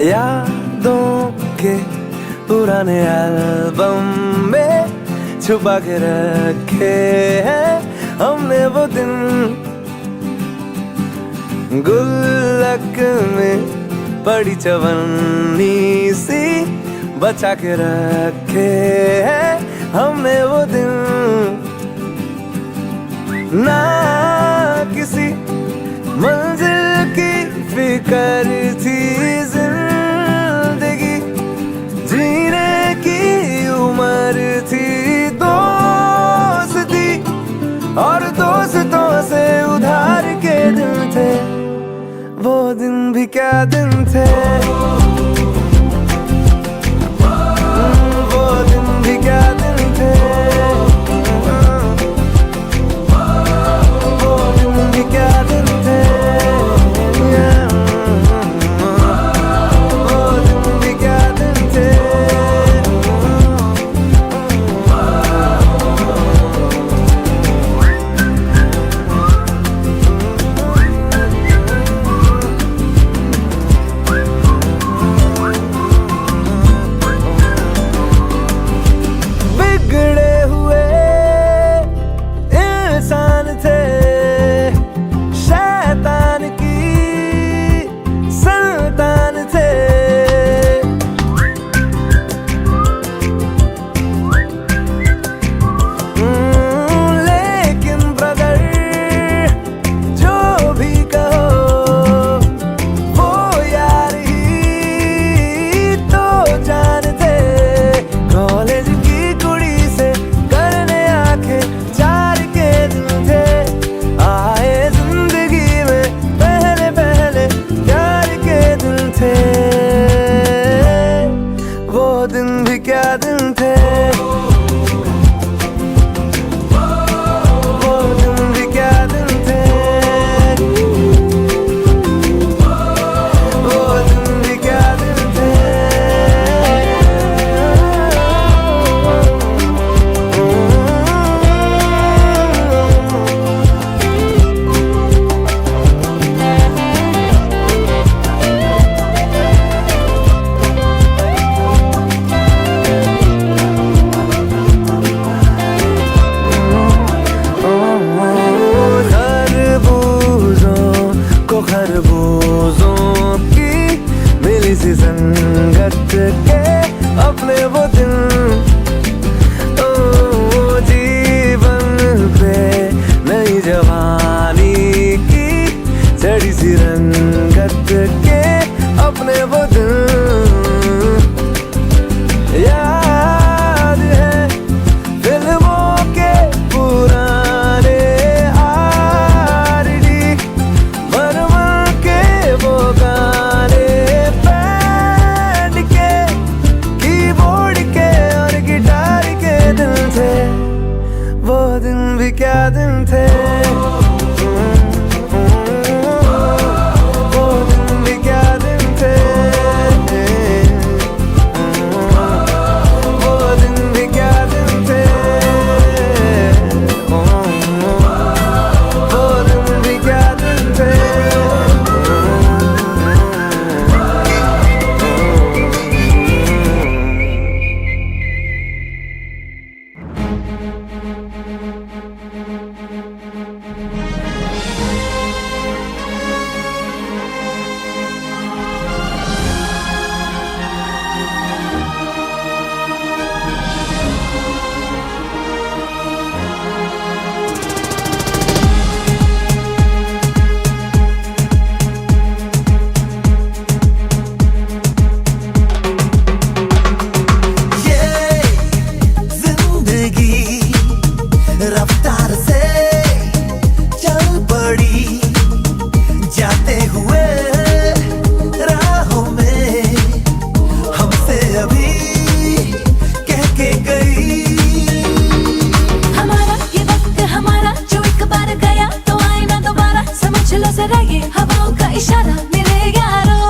यादों के पुराने एल्बम में छुपा के रखे हैं हमने वो दिन, गुल्लक में पड़ी चवन्नी सी बचा के रखे हैं हमने वो दिन। ना किसी मंजिल की फिक्र थी, जिंदगी जीने की उम्र थी, दोस्ती और दोस्तों से उधार के दिन थे, वो दिन भी क्या दिन थे, वो दिन भी क्या दिन थे, वो दिन भी क्या दिन थे, वो दिन भी क्या दिन थे। बिगड़े हुए इंसान थे, शैतान की संतान थे, लेकिन ब्रदर जो भी कहो वो यार ही तो जान थे। कॉलेज की कुड़ी से करने आंखें चार के दिन थे, आए जिंदगी में पहले पहले प्यार के दिन थे, वो दिन भी क्या दिन थे, वो दिन भी क्या दिन थे, वो दिन भी क्या दिन थे। खरबूजों की मिली सी संगत के अपने वो दिन, ओ जीवन पे नई जवानी की चढ़ी सी रंगत के अपने वो दिन। याद है फिल्मों के पुराने आरडी, बर्मन के वो गाने, बैंड के कीबोर्ड के और गिटार के दिन थे, वो दिन भी क्या दिन थे, वो दिन भी क्या दिन थे, वो दिन भी क्या दिन थे, वो दिन भी क्या दिन थे। रफ्तार से चल पड़ी, जाते हुए राहों में हमसे अभी कह के गई। हमारा ये वक्त हमारा जो एक बार गया तो आए ना दोबारा, समझ लो जरा ये हवाओं का इशारा मेरे यारो।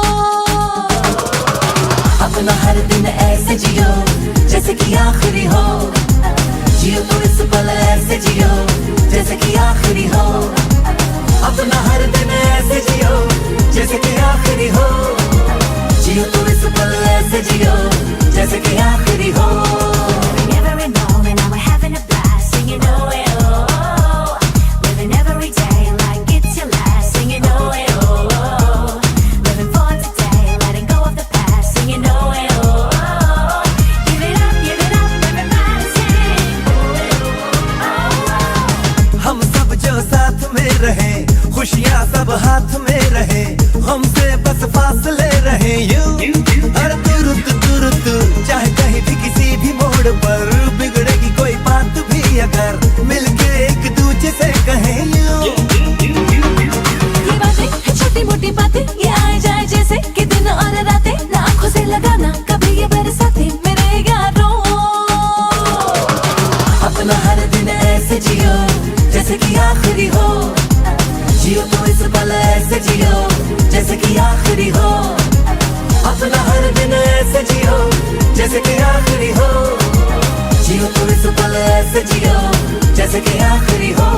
अपना हर दिन ऐसे जियो जैसे कि आखिरी हो, जियो तो इस पल ऐसे जियो जैसे कि आखिरी हो, अपना हर दिन ऐसे जियो जैसे कि आखिरी हो, जियो तो सांस ले रहे यूं हर तुरंत चाहे कहीं भी किसी भी मोड़ पर बिगड़ेगी कोई बात भी अगर मिलके एक दूजे से कहे यूं ये बातें है छोटी मोटी बातें, ये आए जाए जैसे कि दिन और रातें, ना आंखों से लगाना कभी ये बरसाते मेरे यारों। अपना हर दिन ऐसे जियो जैसे कि आखिरी हो, जियो तो इस पल ऐसे जियो जैसे कि आखिरी हो। अपना हर दिन ऐसे जियो जैसे कि आखिरी हो, जियो तो इस पल ऐसे जियो जैसे कि आखिरी हो।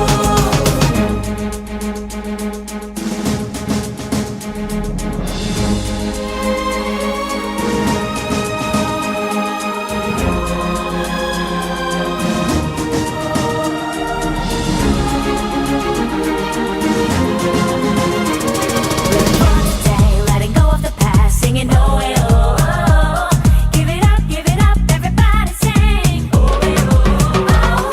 Letting go of the past, singing oh eh, oh, oh. Give it up, everybody sing oh eh, oh, oh.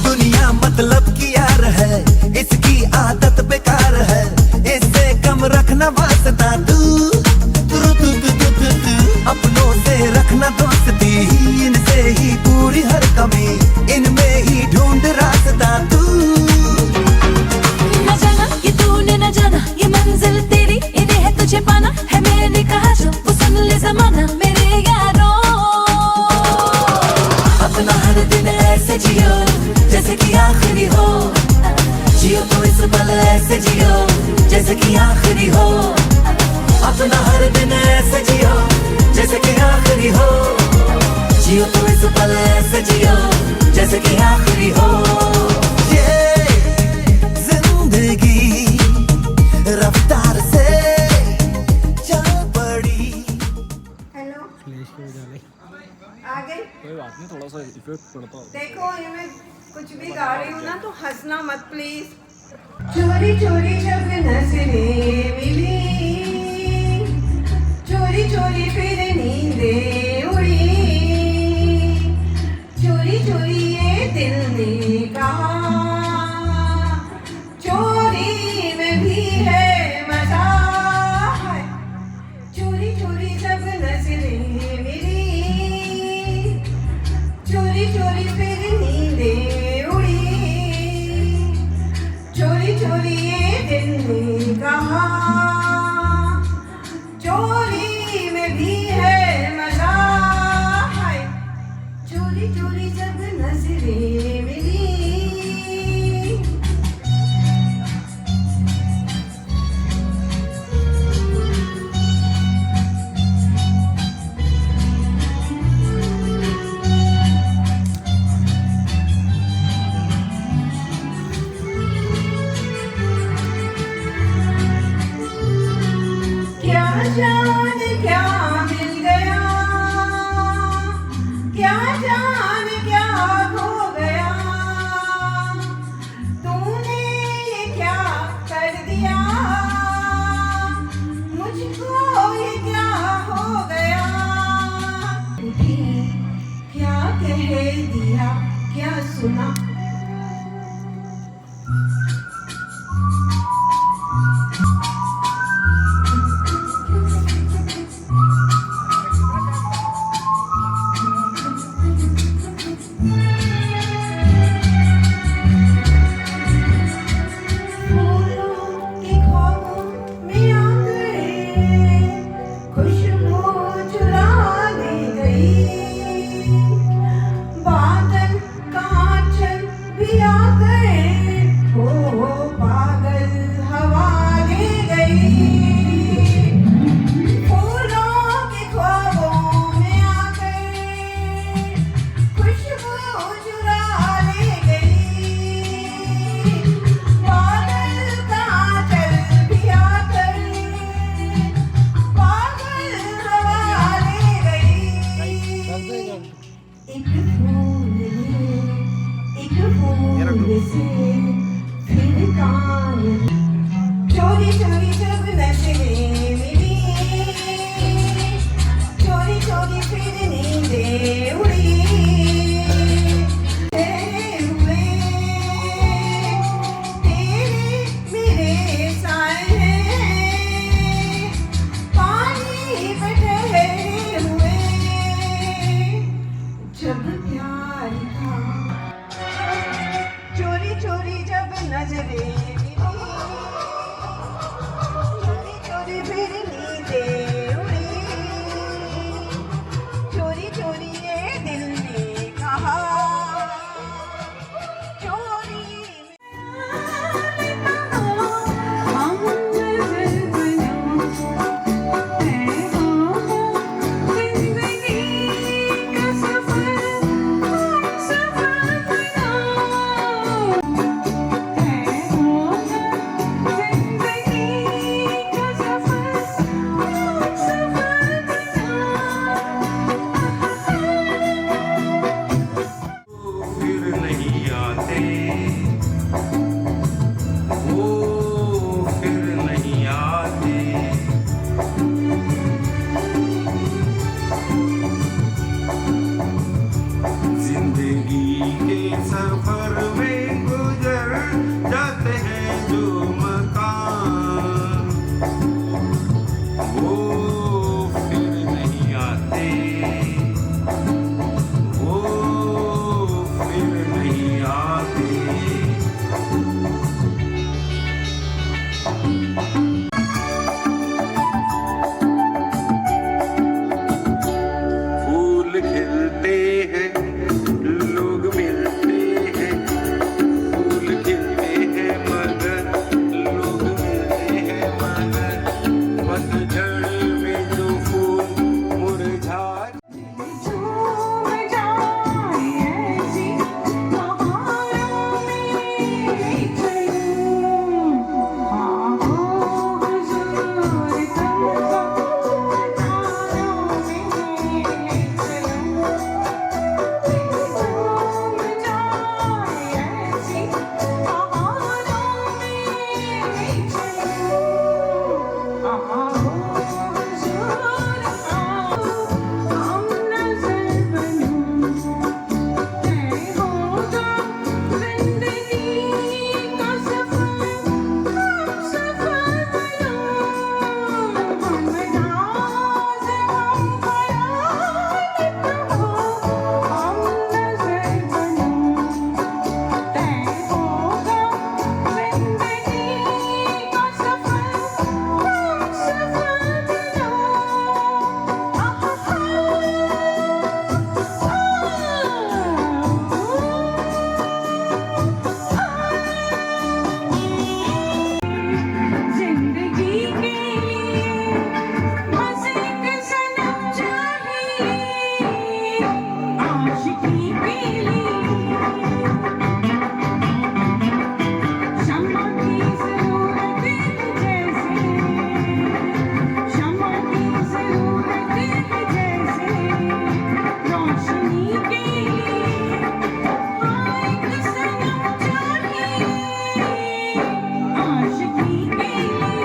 दुनिया मतलब की यार है, इसकी आदत बेकार है, इससे कम रखना वास्ता तू अपनों से रखना दोस्ती, इनसे ही पूरी हर कमी, इनमें ही ढूंढ रास्ता तू। न जाना ये तूने न जाना, ये मंजिल तेरी इन्हें है तुझे पाना, है मैंने कहा जो वो सुन ले जमाना मेरे यारों। अपना हर दिन ऐसे जियो जैसे कि आखिरी हो, जियो तो इस पल ऐसे जियो जैसे कि आखिरी हो। अपना हर दिन ऐसे जियो जैसे कि आखिरी हो, जियो तो इस पल ऐसे जियो जैसे कि आखिरी हो। ये जिंदगी रफ्तार से चल पड़ी। हेलो फ्लैश की वजह से आ गई। कोई बात नहीं, थोड़ा सा इफेक्ट पड़ता होगा। देखो ये मैं कुछ भी गा रही हूँ ना तो हंसना मत प्लीज। चोरी चोरी जब नजरें मिली, चोरी चोरी फिर नींदें उड़ी, चोरी चोरी ये दिल ने कहा, चोरी में भी है मजा है। चोरी चोरी जब नजरें मिली, चोरी चोरी फिर नींदें उड़ी, चोरी चोरी ये दिल ने कहा, चोरी में भी है मजा है। चोरी चोरी जब नजरें मिली। क्या जाने क्या मिल गया, क्या जाने क्या खो गया, तूने ये क्या कर दिया, मुझको ये क्या हो गया। क्या कह दिया, क्या सुना, चोरी चोरी जब नजरें मिली, चोरी चोरी फिर नींदें उड़ी, हुए तेरे मेरे साए हैं, जब प्यार था, चोरी चोरी जब नजरें मिली, चोरी चोरी फिर नींदें उड़ी, चोरी चोरी ये दिल ने कहा, चोरी हम नजर बनो है हो जिंदगी का सफर बनो है हो जिंदगी का सफर फिर नहीं आते, वो फिर नहीं आते। जिंदगी के सफर में गुजर जाते हैं जो मकान, वो फिर नहीं आते, वो फिर नहीं आते। फूल खिलते हैं, लोग मिलते हैं, फूल खिलते हैं मगर लोग मिलते हैं मगर पतझड़ में जो फूल मुरझा झूम जाए ऐसी बहारों में चलूं, आओ हुजूर तुमको तारों में चलूं, झूम जाए ऐसी बहारों में चलूं, आओ हुजूर हम नजर बनूं है होगा जिंदगी का सफर बनो हम नाज़ हम ख़याल हो हम नजर बनूं है होगा जिंदगी का सफर जिंदगी के लिए बस एक सनम चाहिए, आशिकी के लिए शम्मा की ज़रूरत है जैसे, शम्मा की ज़रूरत है जैसे, रोशनी के लिए एक सनम चाहिए, आशिकी के लिए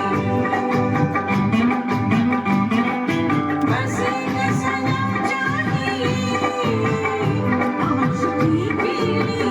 बस एक सनम चाहिए, आशिकी के लिए।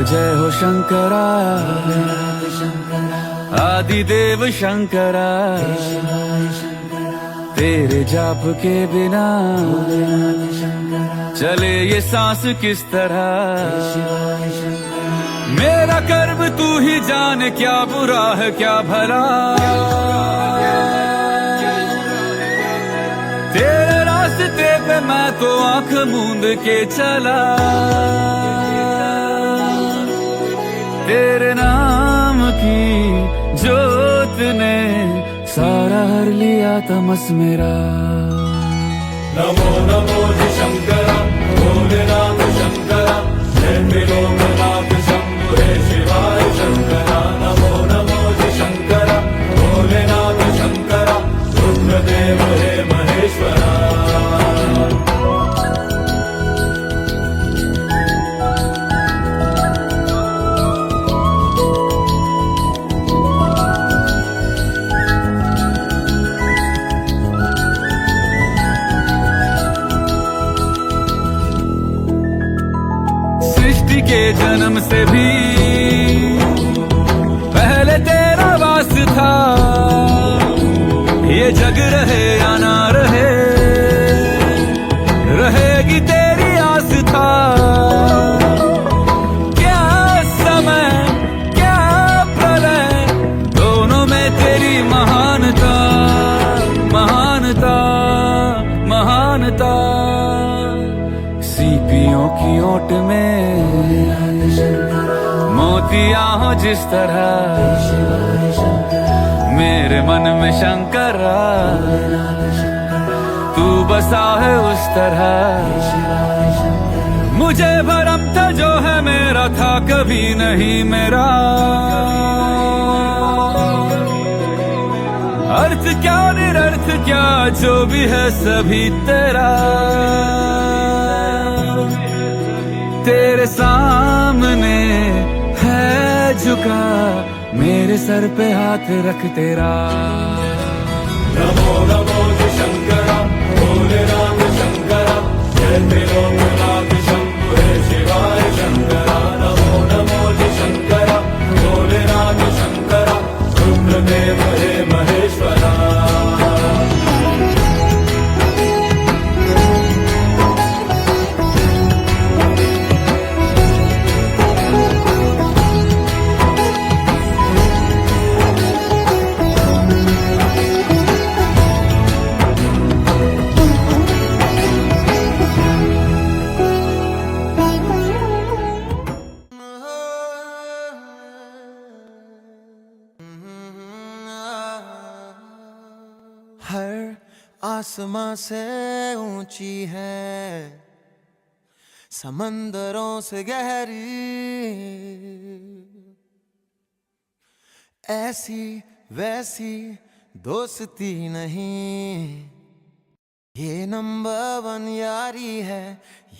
जय हो शंकरा, आदिदेव शंकरा, तेरे जाप के बिना चले ये सांस किस तरह। मेरा कर्म तू ही जाने, क्या बुरा है क्या भला, तेरे रास्ते पे मैं तो आंख मूंद के चला, तेरे नाम की जोत ने सारा हर लिया तमस मेरा। नमो नमो शंकरा भोलेनाथ सृष्टि के जन्म से भी पहले तेरा वास था। ये जग रहे या ना रहे, रहेगी तेरी आस था। क्या समय क्या प्रलय, दोनों में तेरी महानता, महानता, महानता। सीपियों की ओट में मोतिया हो जिस तरह, मेरे मन में शंकरा तू बसा है उस तरह। मुझे भरम था जो है मेरा था कभी नहीं मेरा। अर्थ क्या निरर्थ क्या जो भी है सभी तेरा। तेरे सामने है झुका मेरे सर पे हाथ रख तेरा। नमो नमो शंकरा भोलेनाथ शंकरा, जय त्रिलोकनाथ शंभु हे शिवाय शंकरा। नमो नमो शंकरा भोलेनाथ शंकरा, रुद्रदेव हे महेश्वरा। हर आसमां से ऊंची है, समंदरों से गहरी, ऐसी वैसी दोस्ती नहीं। ये नंबर 1 यारी है,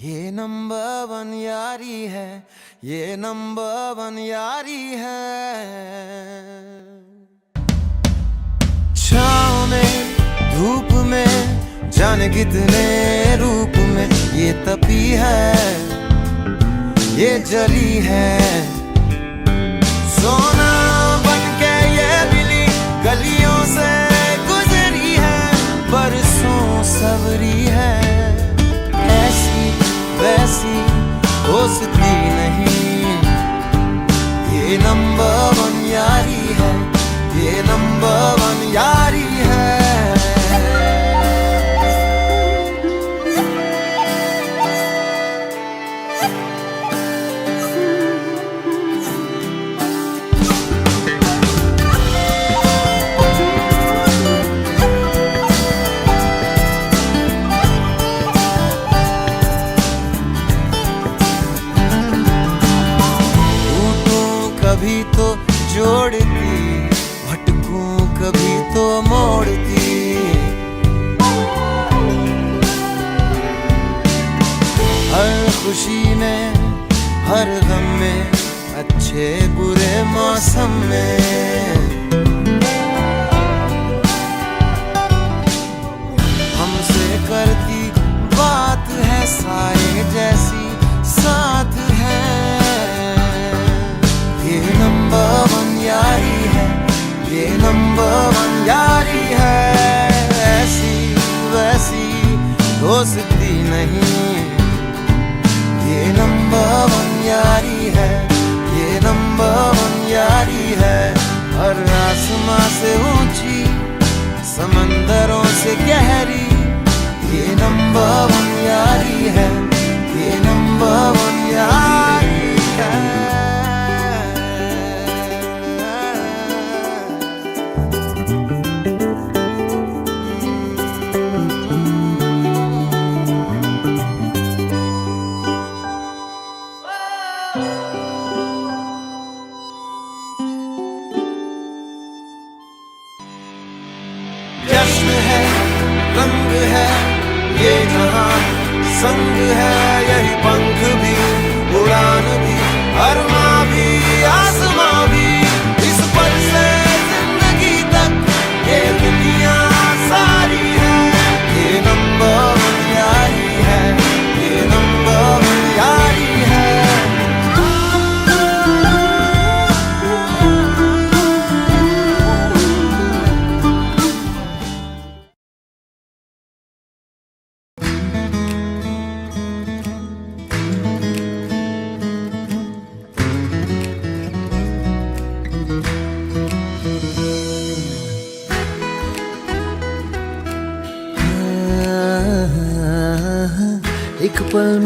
ये नंबर 1 यारी है, ये नंबर 1 यारी है। छाँव में धूप में जाने कितने रूप में ये तपी है, ये जली है। सोना बन के ये बिली गलियों से गुजरी है, बरसों सवरी है। ऐसी वैसी दोस्ती नहीं, ये नंबर 1 यारी है, ये नंबर 1 यारी है। कभी तो जोड़ती, भटकूं कभी तो मोड़ती। हर खुशी में हर गम में, अच्छे बुरे मौसम में। हमसे करती बात है साए जैसी साथ है। ये नंबर 1 यारी है, ये नंबर 1 यारी है। ऐसी वैसी दोस्ती नहीं, ये नंबर 1 यारी है, ये नंबर 1 यारी है। हर आसमां से ऊंची, समंदरों से गहरी, ये नंबर 1 यारी है, ये नंबर 1 यारी है। जश्न है, रंग है ये जहां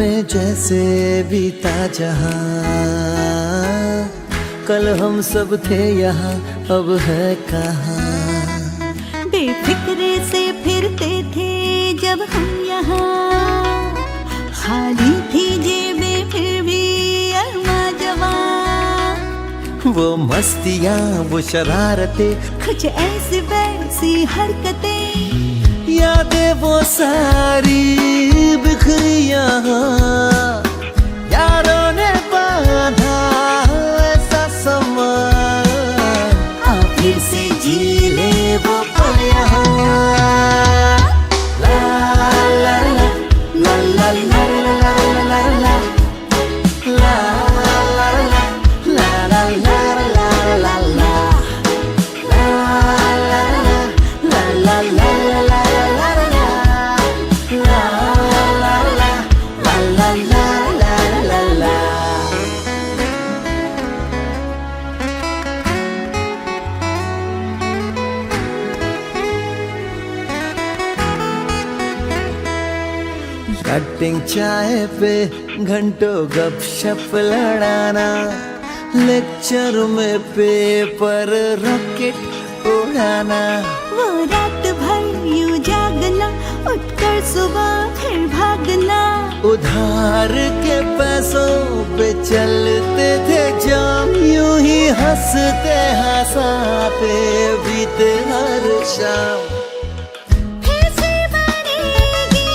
में जैसे बीता जहां, कल हम सब थे यहाँ अब है कहाँ। बेफिक्रे से फिरते थे जब हम यहाँ, खाली थी जेबें फिर भी अरमा जवां। वो मस्तियाँ वो शरारतें, कुछ ऐसी वैसी हरकतें, यादें वो सारी बिखरी यहाँ। यारों ने बांधा ऐसा समा, फिर से जी ले वो पल यहाँ। ला ला ला ला ला ला ला ला ला ला ला ला ला ला ला। कटिंग चाय पे घंटों गपशप लड़ाना, लेक्चर में पेपर रॉकेट उड़ाना। वो रात भर यूं जागना, उठकर सुबह फिर भागना। उधार के पैसों पे चलते थे जाम, यूं ही हंसते हंसाते बीते हर शाम। फिर से बनेगी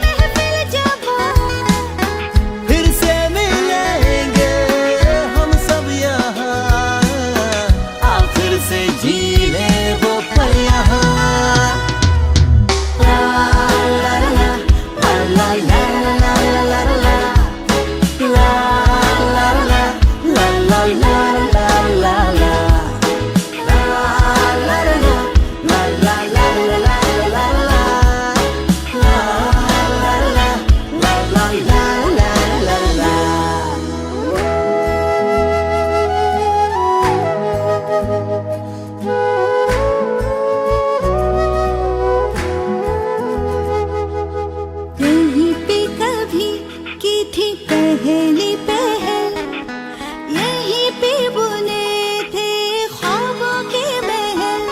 महफिल जवां, फिर से मिलेंगे हम सब यहाँ, फिर से जी ले वो पल यहाँ। ला ला ला ला ला ला ला ला ला ला ला ला ला ला ला ला। यहीं पे कभी की थी पहली पहल, यहीं पे बुने थे ख्वाबों के महल।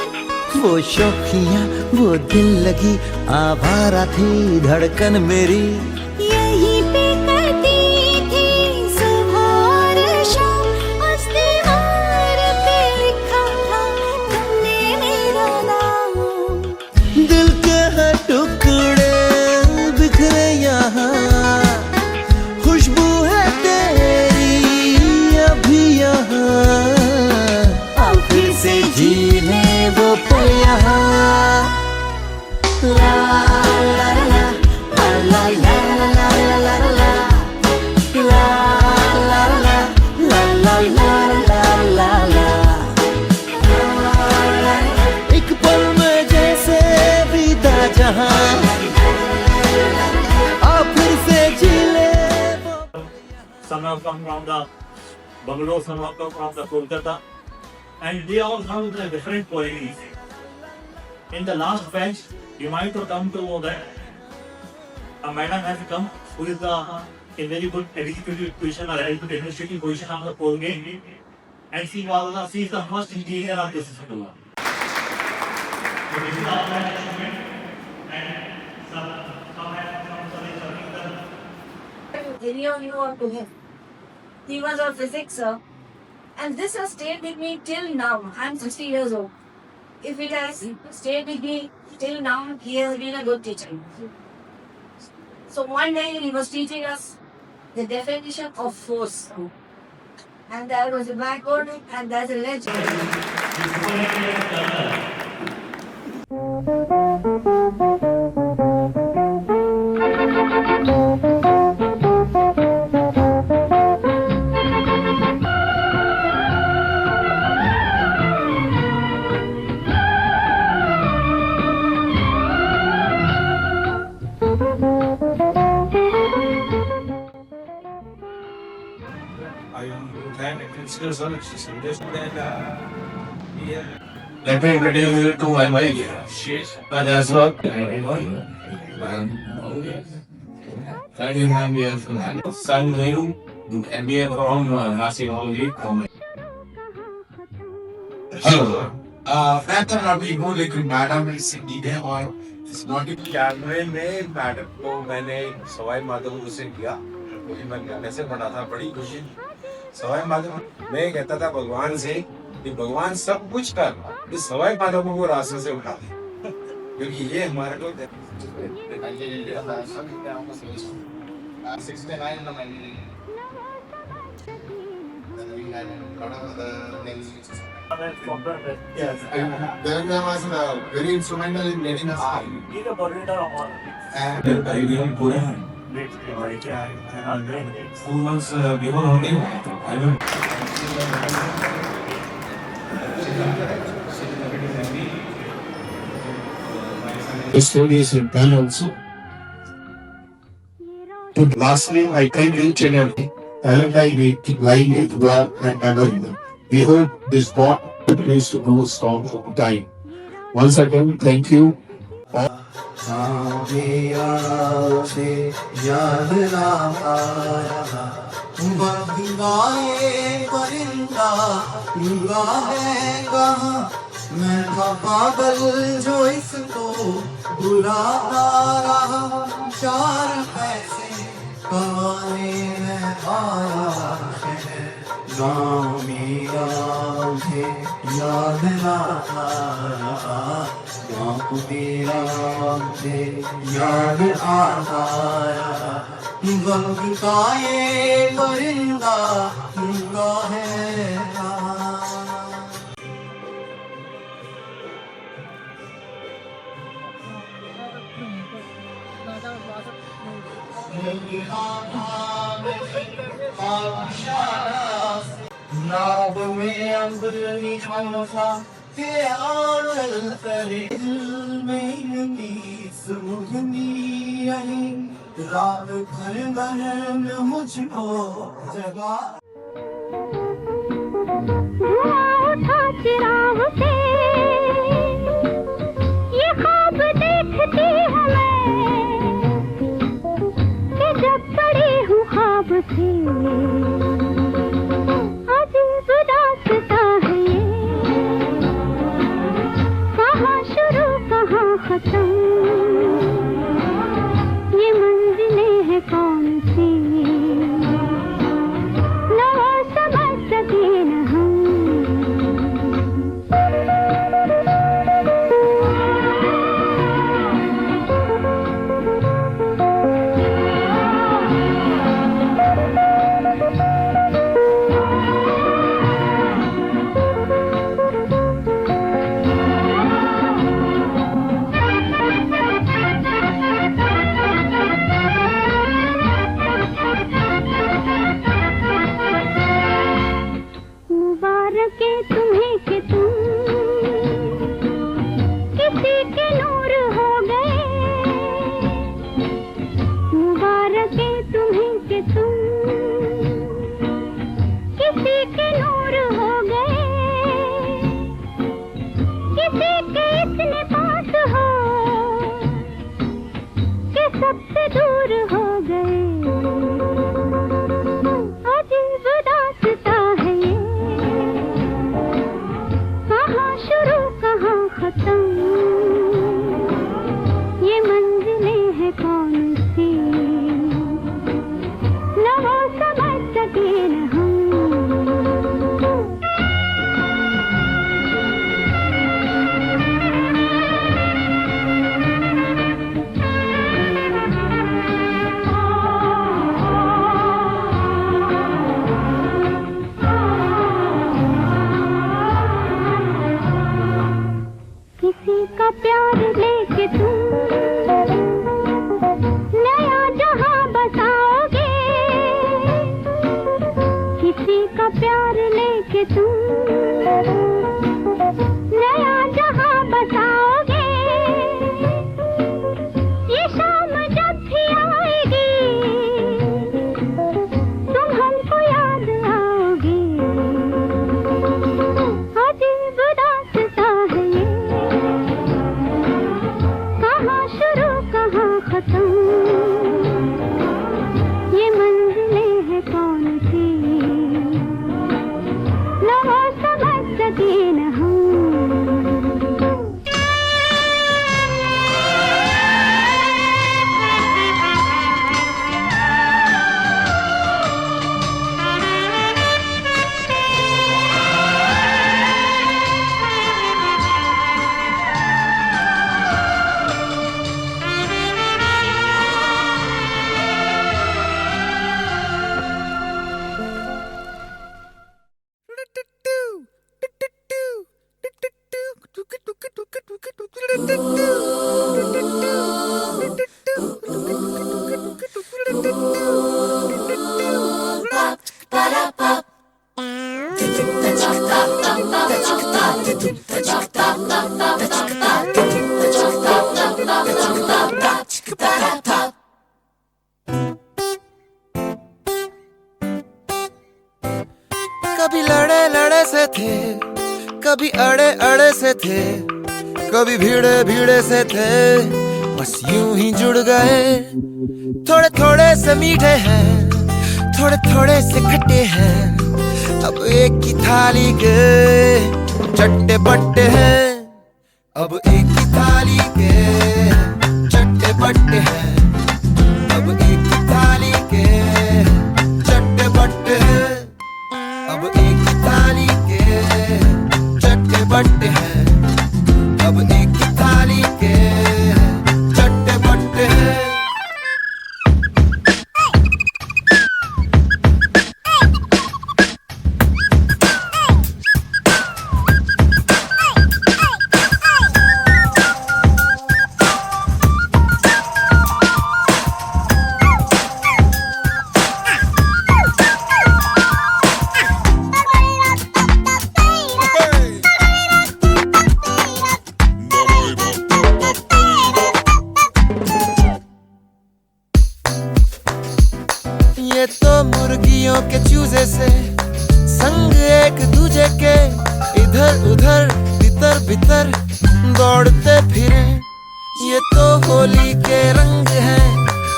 वो शौकिया वो दिल लगी आवारा थी धड़कन मेरी, यहीं पे करती थी सुबह और शाम, उस दीवार पे लिखा था तुमने मेरा नाम। दिल के हर टुकड़े बिखरे यहाँ, खुशबू है तेरी अभी यहाँ, फिर से जी ले वो पल यहाँ। ला ला ला ला ला ला ला ला ला ला ला ला ला ला ला। एक पल में जैसे बीता जहां, फिर से जी ले वो। Some have come from the Bangalore, some have come from the Kolkata, and they all come with a different qualities. In the last bench, you might have come to know that a madam has come who is a very good executive position or administrative position on the poll game, and she is the first engineer of this school. So this is our achievement, and some have come serving the Any of you are to him. He was our physics sir, and this has stayed with me till now. I'm 60 years old. If it has stayed with me till now, he has been a good teacher. So one day he was teaching us the definition of force, and there was a blackboard, and there's a legend. Let me introduce you to my wife. But that's not. 39 years old. Son Renu, MBA from Nasi Holy. Hello. मैं तो अभी हूँ लेकिन madam इस है और इस naughty कैमरे में मैडम को मैंने सवाई माधोपुर से किया, वही मैं गाने से पढ़ा था, बड़ी खुशी। सवाई माधोपुर मैं कहता था भगवान से कि भगवान सब कुछ कर, इस सवाई माधोपुर को रास्ते से उठा दे, क्योंकि ये हमारे को 69 Telugu was very instrumental in letting us The story is in pen also. But lastly, I thank each and every talent I make to line it well and another. We hope this bond continues to grow strong over time. Once again, thank you. मैं था पागल जो इसको बुला रहा, 4 पैसे कमाने में आया है, गाँव मेरा मुझे याद आता, गाँव मेरा मुझे याद आता, गम का ये परिंदा उड़ता है। नाव में अंबरनी झोंका के आड़ल करे, दिल में सुगंधी आई, रात भर गहन मुझको जगा। धुआं उठा चिराग से ये ख्वाब देखती हूँ मैं, जब पड़ी हूँ ख्वाब से अजीब दास्तां है ये, कहाँ शुरू कहाँ खत्म, ये मंजिलें हैं कौन सी, न वो समझ सके न हम। सबसे दूर हो गए, अजीब दास्तां है ये, कहाँ शुरू कहाँ खत्म, ये मंजिलें हैं कौन सी, न वो समझ सके न हम। किसी का प्यार लेके तुम नया जहां बसाओगे, किसी का प्यार लेके तुम नया जहां बसाओगे, ये शाम जब भी आएगी तुम हमको याद आओगे, अजीब दास्तां है ये, कहाँ शुरू कहाँ खत्म, कभी लड़े लड़े से थे, कभी अड़े अड़े से थे, कभी भीड़े भीड़े से थे, बस यूं ही जुड़ गए। थोड़े थोड़े से मीठे हैं, थोड़े थोड़े से खट्टे हैं, अब एक ही थाली के चट्टे बट्टे हैं। अब एक ही थाली के चट्टे बट्टे हैं, अब एक ही थाली के चट्टे बट्टे हैं, अब एक ही थाली के चट्टे बट्टे हैं, अब एक ही थाली के चट्टे बट्टे हैं। ये तो मुर्गियों के चूजे से संग एक दूजे के इधर उधर तितर बितर दौड़ते फिरे। ये तो होली के रंग हैं,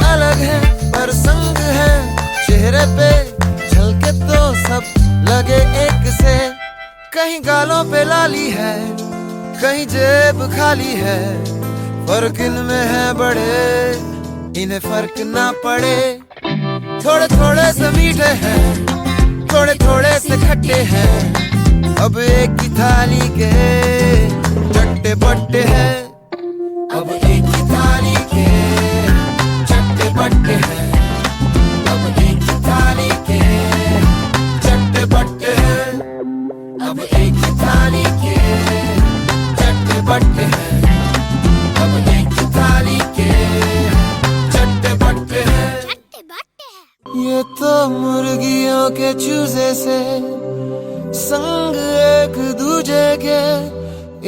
अलग हैं पर संग हैं, चेहरे पे झलके तो सब लगे एक से। कहीं गालों पे लाली है, कहीं जेब खाली है, फर्क इनमें है बड़े, इन्हें फर्क ना पड़े। थोड़े थोड़े से मीठे हैं, थोड़े थोड़े से खट्टे हैं, अब एक ही थाली के चट्टे बट्टे हैं, अब एक ही थाली के चट्टे बट्टे हैं, अब एक ही थाली के चट्टे बट्टे हैं, अब एक ही थाली के चट्टे बट्टे हैं, अब एक ही थाली के चट्टे बट्टे हैं। ये तो मुर्गियों के चूजे से संग एक दूजे के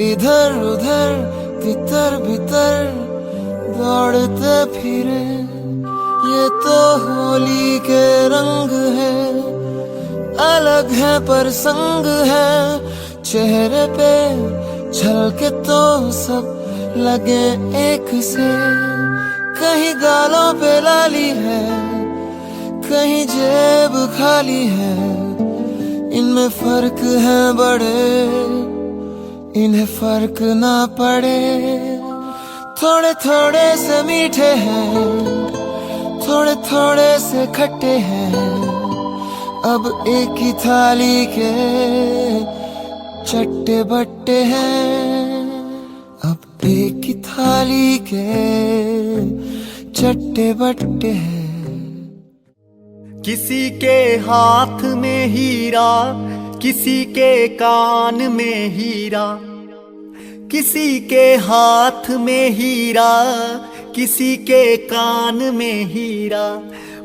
इधर उधर तितर बितर दौड़ते फिरे। ये तो होली के रंग है, अलग है पर संग है, चेहरे पे झलके तो सब लगे एक से। कहीं गालों पे लाली है, कहीं जेब खाली है, इनमें फर्क है बड़े, इन्हें फर्क ना पड़े। थोड़े थोड़े से मीठे हैं, थोड़े थोड़े से खट्टे हैं, अब एक ही थाली के चट्टे बट्टे हैं, अब एक ही थाली के चट्टे बट्टे हैं। किसी के हाथ में हीरा, किसी के कान में हीरा, किसी के हाथ में हीरा, किसी के कान में हीरा।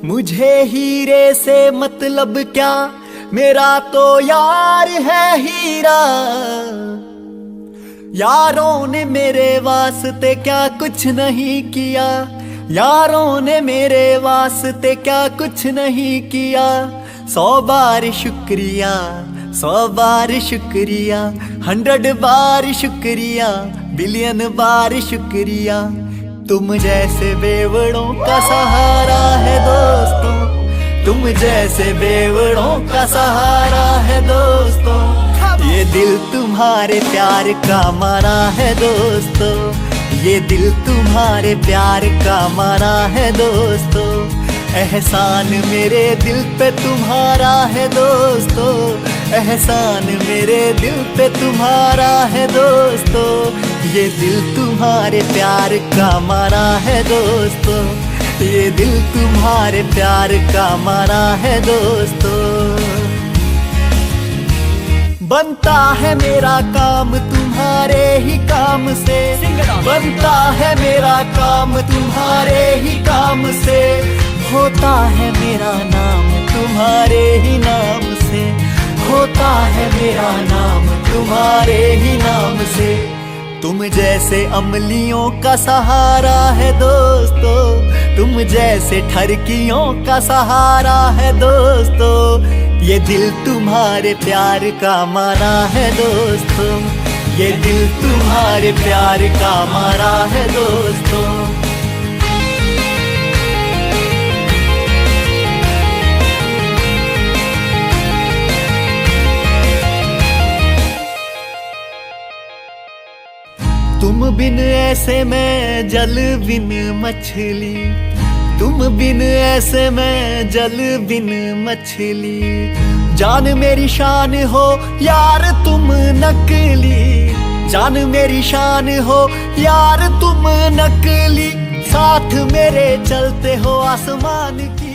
मुझे हीरे से मतलब क्या, मेरा तो यार है हीरा। यारों ने मेरे वास्ते क्या कुछ नहीं किया, यारों ने मेरे वास्ते क्या कुछ नहीं किया। 100 बार शुक्रिया, 100 बार शुक्रिया, 100 बार शुक्रिया, बिलियन बार शुक्रिया। तुम जैसे बेवड़ों का सहारा है दोस्तों, तुम जैसे बेवड़ों का सहारा है दोस्तों। ये दिल तुम्हारे प्यार का मारा है दोस्तों, ये दिल तुम्हारे प्यार का मारा है दोस्तों। एहसान मेरे दिल पे तुम्हारा है दोस्तों, एहसान मेरे दिल पे तुम्हारा है दोस्तों। ये दिल तुम्हारे प्यार का मारा है दोस्तों, ये दिल तुम्हारे प्यार का मारा है दोस्तों। बनता है मेरा काम तुम तुम्हारे ही काम से, बनता है मेरा काम तुम्हारे ही काम से, होता है मेरा नाम तुम्हारे ही नाम से, होता है मेरा नाम तुम्हारे ही नाम से। तुम जैसे अमलियों का सहारा है दोस्तों, तुम जैसे ठरकियों का सहारा है दोस्तों, ये दिल तुम्हारे प्यार का मारा है दोस्तों, ये दिल तुम्हारे प्यार का मारा है दोस्तों। तुम बिन ऐसे मैं जल बिन मछली, तुम बिन ऐसे मैं जल बिन मछली, जान मेरी शान हो यार तुम नकली, जान मेरी शान हो यार तुम नकली, साथ मेरे चलते हो आसमान की